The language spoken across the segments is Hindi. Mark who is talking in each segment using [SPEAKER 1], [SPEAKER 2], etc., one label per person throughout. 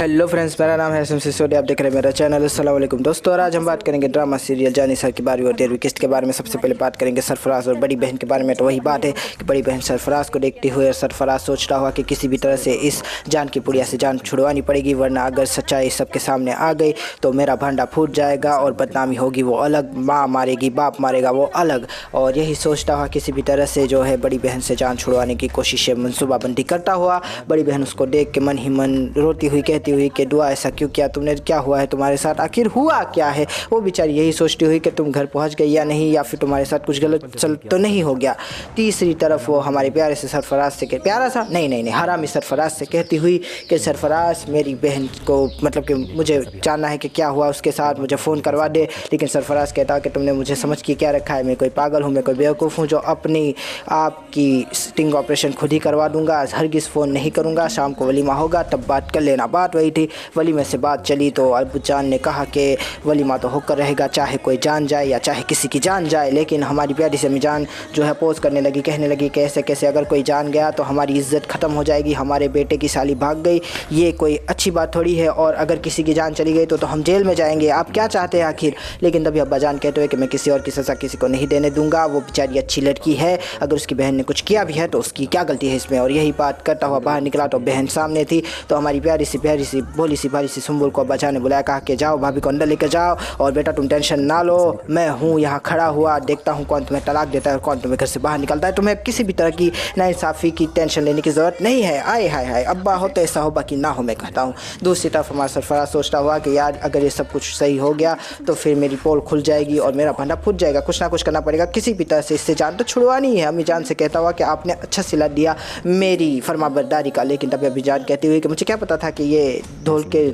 [SPEAKER 1] हेलो फ्रेंड्स, मेरा नाम है एसएम सिसोदिया। आप देख रहे हैं मेरा चैनल। अस्सलाम वालेकुम दोस्तों। और आज हम बात करेंगे ड्रामा सीरियल जानी सर की 12वीं और 13वीं किस्त के बारे में। सबसे पहले बात करेंगे सरफराज और बड़ी बहन के बारे में। तो वही बात है कि बड़ी बहन सरफराज को देखते हुए सरफराज सोच रहा हुआ कि किसी भी तरह से इस जान की पुड़िया से जान छुड़वानी पड़ेगी, वरना अगर सच्चाई सबके सामने आ गई तो मेरा भांडा फूट जाएगा और बदनामी होगी वो अलग, माँ मारेगी, बाप मारेगा वो अलग। और यही सोचता हुआ किसी भी तरह से जो है बड़ी बहन से जान छुड़वाने की कोशिशें मनसूबाबंदी करता हुआ बड़ी बहन उसको देख के मन ही मन रोती हुई कहती हुई कि दुआ ऐसा क्यों किया तुमने, क्या हुआ है तुम्हारे साथ, आखिर हुआ क्या है। वो बेचारी यही सोचती हुई कि तुम घर पहुंच गई या नहीं, या फिर तुम्हारे साथ कुछ गलत चल तो नहीं हो गया। तीसरी तरफ वो हमारे प्यारे से सरफराज से प्यारा सा नहीं हरामी सरफराज से कहती हुई कि सरफराज मेरी बहन को मतलब कि मुझे जानना है कि क्या हुआ उसके साथ, मुझे फ़ोन करवा दे। लेकिन सरफराज कहता कि तुमने मुझे समझ के क्या रखा है, मैं कोई पागल हूँ, मैं कोई बेवकूफ़ हूँ जो अपनी आपकी स्टिंग ऑपरेशन खुद ही करवा दूंगा, हरगिज़ फ़ोन नहीं करूँगा, शाम को वलीमा होगा तब बात कर लेना। बात वही थी, वलीमे से बात चली तो अबू जान ने कहा कि वलीमा तो होकर रहेगा, चाहे कोई जान जाए या चाहे किसी की जान जाए। लेकिन हमारी प्यारी से अम्मी जान जो है पोज करने लगी, कहने लगी कैसे कैसे अगर कोई जान गया तो हमारी इज़्ज़त ख़त्म हो जाएगी, हमारे बेटे की साली भाग गई, ये कोई अच्छी बात थोड़ी है, और अगर किसी की जान चली गई तो हम जेल में जाएंगे, आप क्या चाहते हैं आखिर। लेकिन तभी अब्बा जान कहते हुए कि मैं किसी और की सज़ा किसी को नहीं देने दूंगा, वो बेचारी अच्छी लड़की है, अगर उसकी बहन ने कुछ किया भी है तो उसकी क्या गलती है इसमें। और यही बात करता हुआ बाहर निकला तो बहन सामने थी। तो हमारी प्यारी सी भोली सी भारी सी सुंबुल को अब्बा ने बुलाया, कहा कि जाओ भाभी को अंदर लेकर जाओ और बेटा तुम टेंशन ना लो, मैं हूँ यहाँ खड़ा हुआ, देखता हूँ कौन तुम्हें तलाक देता है और कौन तुम्हें घर से बाहर निकलता है। तुम्हें किसी भी तरह की नाइंसाफ़ी की टेंशन लेने की ज़रूरत नहीं है। आए हाय हाय, अब्बा हो तो ऐसा हो, बाकी ना हो मैं कहता हूँ। दूसरी तरफ हमारा सरफराज सोचता हुआ कि यार अगर ये सब कुछ सही हो गया तो फिर मेरी पोल खुल जाएगी और मेरा भांडा फूट जाएगा, कुछ ना कुछ करना पड़ेगा, किसी भी तरह से इससे जान तो छुड़वानी है। अम्मी जान से कहता हुआ कि आपने अच्छा सिला दिया मेरी फरमाबरदारी का। लेकिन तभी अम्मी जान कहती हुई कि मुझे क्या पता था कि ये ढोल के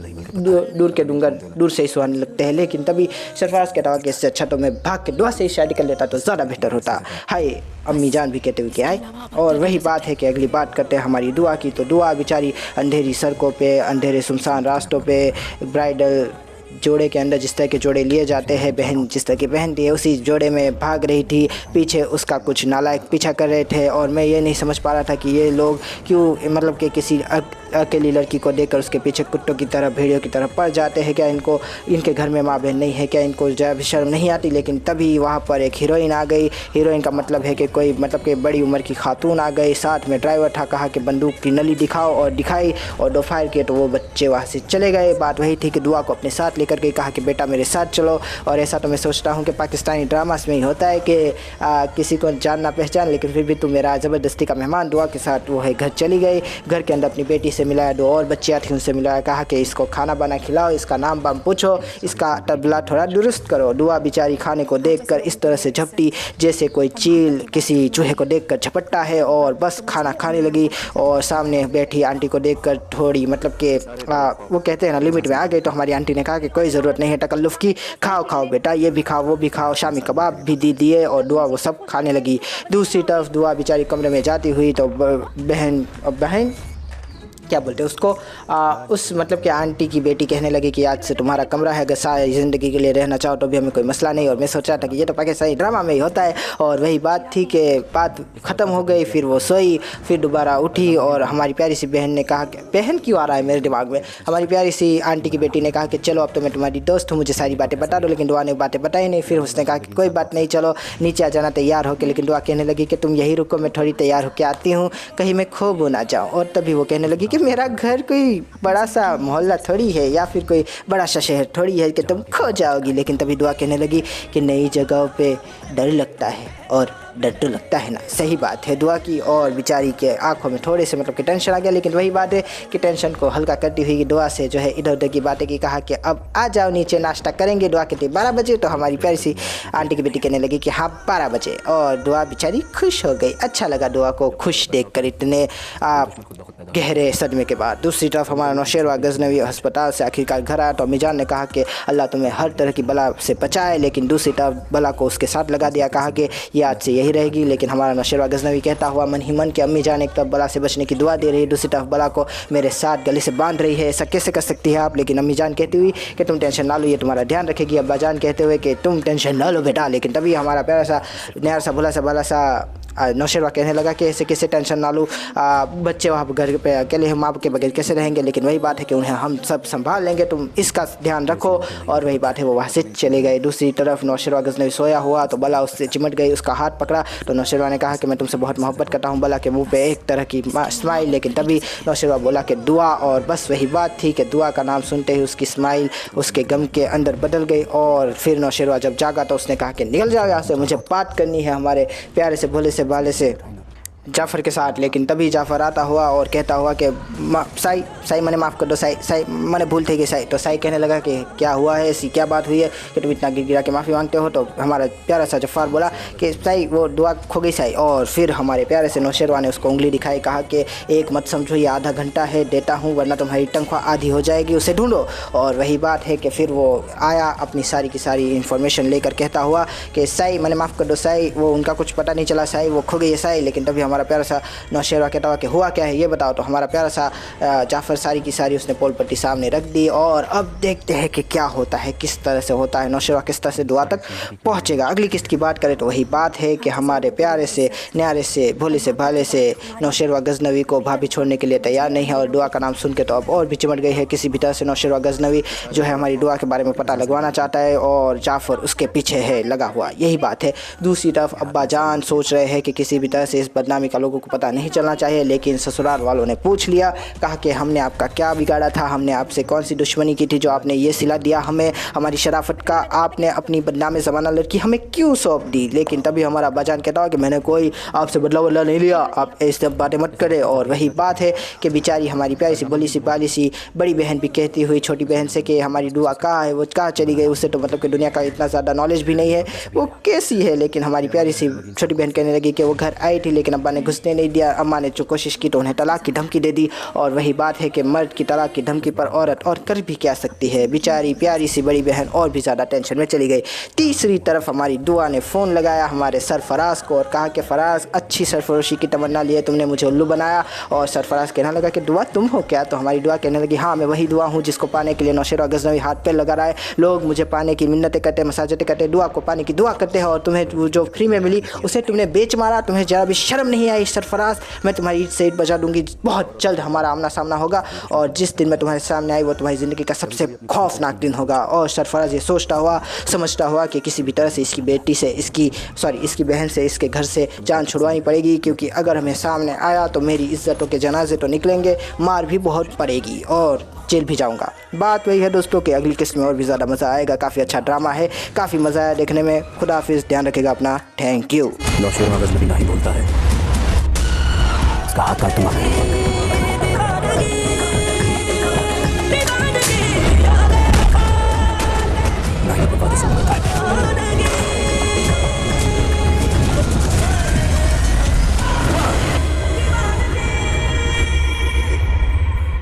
[SPEAKER 1] दूर के डूंगर दूर से ही सुहाने लगते हैं। लेकिन तभी सरफराज कहता हुआ कि इससे अच्छा तो मैं भाग के दुआ से ही शादी कर लेता तो ज़्यादा बेहतर होता। हाय, अम्मी जान भी कहते हुए कि आए। और वही बात है कि अगली बात करते हैं हमारी दुआ की। तो दुआ बेचारी अंधेरी सड़कों पे, अंधेरे सुनसान रास्तों पे, ब्राइडल जोड़े के अंदर जिस तरह के जोड़े लिए जाते हैं, बहन जिस तरह की पहनती है उसी जोड़े में भाग रही थी। पीछे उसका कुछ नालायक पीछा कर रहे थे और मैं ये नहीं समझ पा रहा था कि ये लोग क्यों मतलब कि किसी अकेली लड़की को देखकर उसके पीछे कुत्तों की तरह, भेड़ियों की तरह पड़ जाते हैं। क्या इनको इनके घर में माँ बहन नहीं है, क्या इनको जरा भी शर्म नहीं आती। लेकिन तभी वहाँ पर एक हीरोइन आ गई। हीरोइन का मतलब है कि कोई मतलब कि बड़ी उम्र की खातून आ गई, साथ में ड्राइवर था, कहा कि बंदूक की नली दिखाओ और दिखाई और दो फायर किए तो वो बच्चे वहाँ से चले गए। बात वही थी कि दुआ को अपने साथ लेकर के कहा कि बेटा मेरे साथ चलो। और ऐसा तो मैं सोचता हूँ कि पाकिस्तानी ड्रामास में ही होता है कि किसी को जानना पहचान, लेकिन फिर भी तू मेरा ज़बरदस्ती का मेहमान। दुआ के साथ वो है घर चली गई। घर के अंदर अपनी बेटी से मिलाया, दो और बच्चियाँ थी उनसे मिलाया, कहा कि इसको खाना बना खिलाओ, इसका नाम बाम पूछो, इसका तबला थोड़ा दुरुस्त करो। दुआ बेचारी खाने को देखकर इस तरह से झपटी जैसे कोई चील किसी चूहे को देखकर झपटता है, और बस खाना खाने लगी। और सामने बैठी आंटी को देखकर थोड़ी मतलब कि वो कहते हैं ना लिमिट में आ गई। तो हमारी आंटी ने कहा कि कोई ज़रूरत नहीं है तकल्लुफ़ की, खाओ खाओ बेटा, ये भी खाओ वो भी खाओ। शामी कबाब भी दे दिए और दुआ वो सब खाने लगी। दूसरी तरफ दुआ बेचारी कमरे में जाती हुई तो बहन क्या बोलते हैं उसको, उस मतलब कि आंटी की बेटी कहने लगी कि आज से तुम्हारा कमरा है, अगर सारी ज़िंदगी के लिए रहना चाहो तो भी हमें कोई मसला नहीं। और मैं सोचा था कि ये तो पाकिस्तानी ड्रामा में ही होता है। और वही बात थी कि बात ख़त्म हो गई। फिर वो सोई, फिर दोबारा उठी और हमारी प्यारी सी बहन ने कहा कि बहन क्यों आ रहा है मेरे दिमाग में, हमारी प्यारी सी आंटी की बेटी ने कहा कि चलो अब तो मैं तुम्हारी दोस्त हूँ, मुझे सारी बातें बता दो। लेकिन दुआ ने बातें बताई नहीं। फिर उसने कहा कि कोई बात नहीं, चलो नीचे आ जाना तैयार होकर। लेकिन दुआ कहने लगी कि तुम यही रुको, मैं थोड़ी तैयार होकर आती हूँ, कहीं मैं खो ना जाऊँ। और तभी वो कहने लगी कि मेरा घर कोई बड़ा सा मोहल्ला थोड़ी है या फिर कोई बड़ा सा शहर थोड़ी है कि तुम खो जाओगी। लेकिन तभी दुआ कहने लगी कि नई जगहों पे डर लगता है और डर तो लगता है ना। सही बात है दुआ की। और बेचारी के आंखों में थोड़े से मतलब कि टेंशन आ गया। लेकिन वही बात है कि टेंशन को हल्का करती हुई दुआ से जो है इधर उधर की बातें की, कहा कि अब आ जाओ नीचे नाश्ता करेंगे। दुआ कहती 12 बजे। तो हमारी प्यारी सी आंटी की बेटी कहने लगी कि हाँ 12 बजे। और दुआ बेचारी खुश हो गई। अच्छा लगा दुआ को खुश देखकर इतने गहरे सदमे के बाद। दूसरी तरफ हमारा नौशेरवा गजनवी अस्पताल से आखिरकार घर आया। तो अम्मी जान ने कहा कि अल्लाह तुम्हें हर तरह की बला से बचाए। लेकिन दूसरी तरफ बला को उसके साथ लगा दिया, कहा कि ये आज से यही रहेगी। लेकिन हमारा नौशेरवा गजनवी कहता हुआ मन ही मन कि अम्मी जान एक तरफ बला से बचने की दुआ दे रही है, दूसरी तरफ बला को मेरे साथ गले से बांध रही है, ऐसा कैसे कर सकती है आप। लेकिन अम्मी जान कहती हुई कि तुम टेंशन ना लो, ये तुम्हारा ध्यान रखेगी। अब्बा जान कहते हुए कि तुम टेंशन ना लो बेटा। लेकिन तभी हमारा प्यारा सा न्यारा सा भोला सा बाला सा नौशेरवा कहने लगा कि ऐसे कैसे टेंशन ना लो, बच्चे वहाँ घर पे अकेले हैं, माँ के बगैर कैसे रहेंगे, लेकिन वही बात है कि उन्हें हम सब संभाल लेंगे, तुम इसका ध्यान रखो। और वही बात है, वो वहाँ से चले गए। दूसरी तरफ नौशेरवा गजनवी सोया हुआ तो बला उससे चिमट गई, उसका हाथ पकड़ा तो नौशेरवा ने कहा कि मैं तुमसे बहुत मोहब्बत करता हूँ। बला के मुंह पे एक तरह की स्माइल, लेकिन तभी नौशेरवा बोला कि दुआ, और बस वही बात थी कि दुआ का नाम सुनते ही उसकी स्माइल उसके गम के अंदर बदल गई। और फिर नौशेरवा जब जागा तो उसने कहा कि निकल जाओ यहाँ से, मुझे बात करनी है हमारे प्यारे से भोले से भाले से जाफ़र के साथ। लेकिन तभी जाफ़र आता हुआ और कहता हुआ कि साई मैंने माफ़ कर दो, साई मैंने भूल थी कि साई। तो साई कहने लगा कि क्या हुआ है, ऐसी क्या बात हुई है कि तुम इतना गिर गिरा के माफ़ी मांगते हो। तो हमारा प्यारा सा जफ़ार बोला कि साई वो दुआ खो गई साई। और फिर हमारे प्यारे से नौशेरवा ने उसको उंगली दिखाई, कहा कि एक मत समझो, ये आधा घंटा है देता हूँ, वरना तुम्हारी तनख्वाह आधी हो जाएगी, उसे ढूंढो। और वही बात है कि फिर वो आया अपनी सारी की सारी इन्फॉर्मेशन लेकर, कहता हुआ कि साई मैंने माफ़ कर दो साई, वो उनका कुछ पता नहीं चला साई, वो खो गई है साई। लेकिन तभी हमारा प्यारा सा नौशेरवा कहता हुआ कि हुआ क्या है ये बताओ। तो हमारा प्यारा सा जाफ़र सारी की सारी उसने पोल पट्टी सामने रख दी। और अब देखते हैं कि क्या होता है, किस तरह से होता है, नौशेरवा किस तरह से दुआ तक पहुंचेगा। अगली किस्त की बात करें तो वही बात है कि हमारे प्यारे से न्यारे से भोले से भाले से नौशेरवा गजनवी को भाभी छोड़ने के लिए तैयार नहीं है। और दुआ का नाम सुन के तो अब और भी चिमट गई है। किसी भी तरह से नौशेरवा गजनवी जो है हमारी दुआ के बारे में पता लगवाना चाहता है और जाफ़र उसके पीछे है लगा हुआ, यही बात है। दूसरी तरफ अब्बा जान सोच रहे हैं कि किसी भी तरह से इस बदनामी का लोगों को पता नहीं चलना चाहिए। लेकिन ससुराल वालों ने पूछ लिया, कहा कि हमने आपका क्या बिगाड़ा था, हमने आपसे कौन सी दुश्मनी की थी जो आपने ये सिला दिया हमें, हमारी शराफत का आपने अपनी बदनाम ज़माना लड़की हमें क्यों सौंप दी। लेकिन तभी हमारा अब्बा जान कहता है कि मैंने कोई आपसे बदला वदला नहीं लिया, आप ऐसे बातें मत करें। और वही बात है कि बेचारी हमारी प्यारी सी भोली सी पाली सी बड़ी बहन भी कहती हुई छोटी बहन से कि हमारी दुआ कहाँ है, वो कहाँ चली गई, उससे तो मतलब कि दुनिया का इतना ज़्यादा नॉलेज भी नहीं है, वो कैसी है। लेकिन हमारी प्यारी सी छोटी बहन कहने लगी कि वो घर आई थी लेकिन अब्बा ने घुसने नहीं दिया, अम्मा ने जो कोशिश की तो उन्हें तलाक की धमकी दे दी। और वही बात है कि मर्द की तलाक की धमकी पर औरत और कर भी क्या सकती है। बेचारी प्यारी सी बड़ी बहन और भी ज़्यादा टेंशन में चली गई। तीसरी तरफ हमारी दुआ ने फ़ोन लगाया हमारे सरफराज को और कहा कि फराज अच्छी सरफरोशी की तमन्ना लिए तुमने मुझे उल्लू बनाया। और सरफराज कहने लगा कि दुआ तुम हो क्या। तो हमारी दुआ कहने लगी हाँ मैं वही दुआ हूँ जिसको पाने के लिए नौशेरवा गजनवी हाथ पे लगा रहा है। लोग मुझे पाने की मिन्नतें करते, मसाजतें करते, दुआ को पाने की दुआ करते हैं और तुम्हें जो फ्री में मिली उसे तुमने बेच मारा। तुम्हें जरा भी शर्म नहीं आई सरफराज। मैं तुम्हारी ईद से ईद बजा दूंगी, बहुत जल्द हमारा आमना सामना होगा और जिस दिन मैं तुम्हारे सामने आई वो तुम्हारी ज़िंदगी का सबसे खौफनाक दिन होगा। और सरफराज ये सोचता हुआ समझता हुआ कि किसी भी तरह से इसकी बेटी से इसकी बहन से इसके घर से जान छुड़वानी पड़ेगी, क्योंकि अगर हमें सामने आया तो मेरी इज्जतों के जनाजे तो निकलेंगे, मार भी बहुत पड़ेगी और जेल भी जाऊंगा। बात वही है दोस्तों कि अगली किस्त में और भी ज़्यादा मज़ा आएगा। काफ़ी अच्छा ड्रामा है, काफ़ी मज़ा आया देखने में। खुदा हाफिज़, ध्यान रखेगा अपना, थैंक यू।
[SPEAKER 2] नौशेरवा गजनवी नहीं बोलता है, इसका हाथ काट तुम्हारा